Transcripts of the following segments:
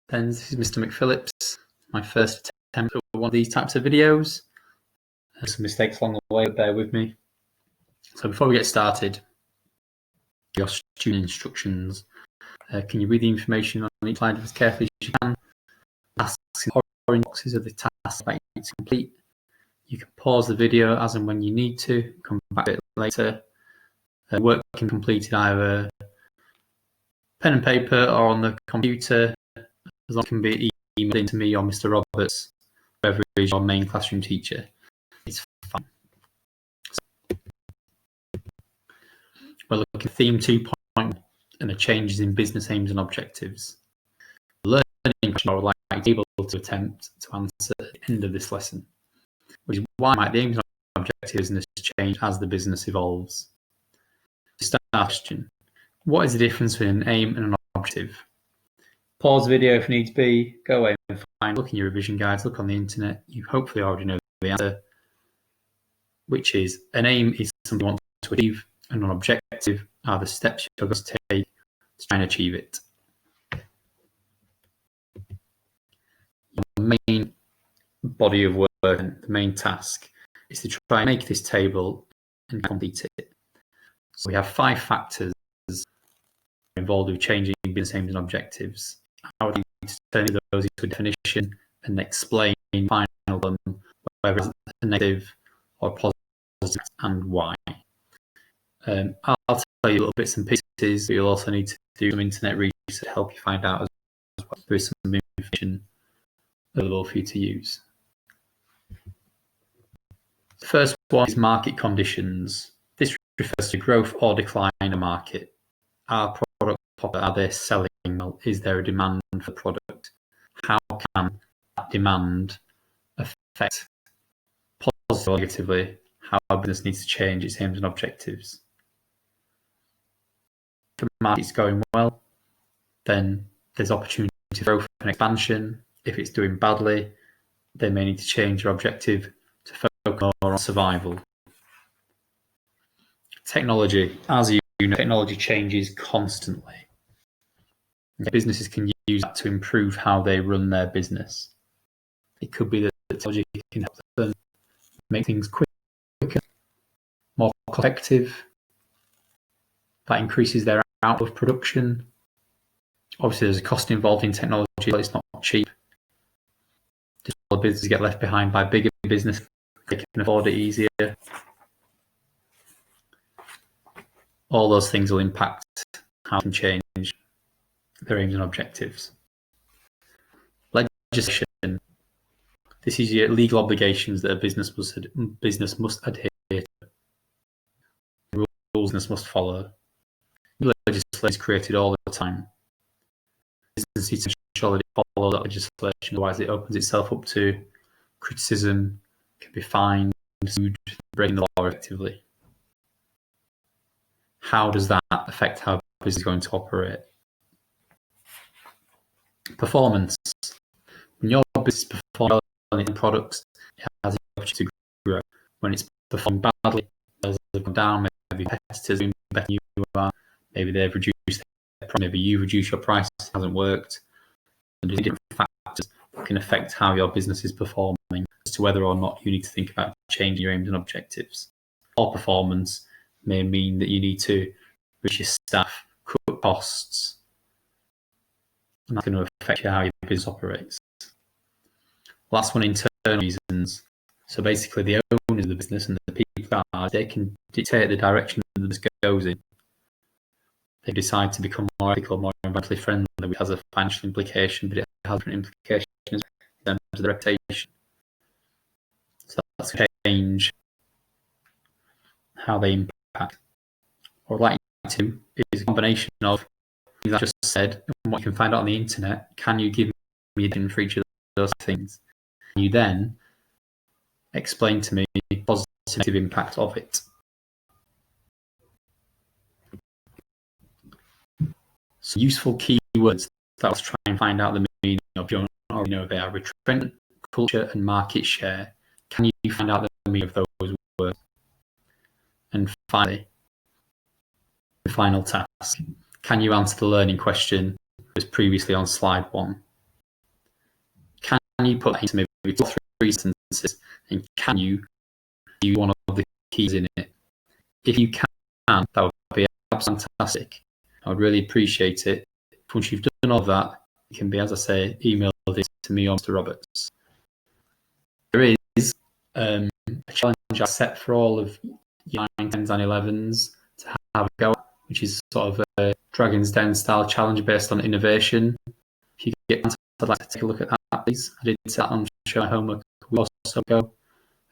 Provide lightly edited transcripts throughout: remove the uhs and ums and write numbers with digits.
Then this is Mr. McPhillips, my first attempt at one of these types of videos. Some mistakes along the way, but bear with me. So before we get started, your student instructions. Can you read the information on each slide as carefully as you can? Tasks in orange boxes are the tasks that you need to complete. You can pause the video as and when you need to, come back to it later. Work can be completed either pen and paper or on the computer, as long as it can be emailed in to me or Mr. Roberts, whoever is your main classroom teacher. It's fine. So, we're looking at theme 2.1 and the changes in business aims and objectives. The learning question I would like to be able to attempt to answer at the end of this lesson, which is why might the aims and objectives in this change as the business evolves. To start the question, what is the difference between an aim and an objective? Pause the video if needs be, go away and look in your revision guides, look on the internet. You hopefully already know the answer, which is an aim is something you want to achieve, and an objective are the steps you're going to take to try and achieve it. Your main body of work and the main task is to try and make this table and complete it. So we have 5 factors involved with changing business aims and objectives. I would need to turn those into a definition and explain final them, whether it's a negative or positive, and why. I'll tell you little bits and pieces, but you'll also need to do some internet research to help you find out as well. There is some information available for you to use. The first one is market conditions. This refers to growth or decline in a market. Are products popular? Are they selling well? Is there a demand for the product? How can that demand affect positively or negatively how our business needs to change its aims and objectives? If the market's going well, then there's opportunity for growth and expansion. If it's doing badly, they may need to change their objective to focus more on survival. Technology, as you know, technology changes constantly. Businesses can use that to improve how they run their business. It could be that technology can help them make things quicker, more cost-effective. That increases their output of production. Obviously, there's a cost involved in technology, but it's not cheap. Smaller businesses get left behind by bigger business. They can afford it easier. All those things will impact how they can change their aims and objectives. Legislation. This is your legal obligations that a business must adhere to. Rules business must follow. Legislation is created all the time. Business needs to ensure that it follows that legislation, otherwise it opens itself up to criticism, can be fined, sued, breaking the law effectively. How does that affect how business is going to operate? Performance. When your business performs well in products, it has the opportunity to grow. When it's performing badly, sales have gone down, maybe competitors are doing better than you are, maybe they've reduced their price, maybe you've reduced your price, it hasn't worked. And there's different factors that can affect how your business is performing as to whether or not you need to think about changing your aims and objectives. Poor performance may mean that you need to reduce your staff, cut costs, and that's going to affect how your business operates. Last one, internal reasons. So basically, the owners of the business and the people that they can dictate the direction that the business goes in. They decide to become more ethical, more environmentally friendly, which has a financial implication, but it has different implications in terms of the reputation. So that's going to change how they impact. What I'd like to do is a combination of things I just said and what you can find out on the internet. Can you give me a definition for each of those things? Can you then explain to me the positive impact of it? So useful keywords that let's try and find out the meaning of. You already know they are retrenchment, culture, and market share. Can you find out the meaning of those words? And finally, the final task. Can you answer the learning question that was previously on slide 1? you put that into maybe 2 or 3 sentences, and can you use one of the keys in it? If you can, that would be absolutely fantastic. I would really appreciate it. Once you've done all that, it can be, as I say, emailed it to me or Mr. Roberts. There is a challenge I set for all of year 9, 10s and 11s to have a go at, which is sort of a Dragon's Den style challenge based on innovation. If you get chance, I'd like to take a look at that, please. I did set that on show my homework. We also go.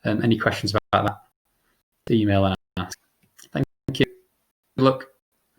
Any questions about that? Email and ask. Thank you. Good luck.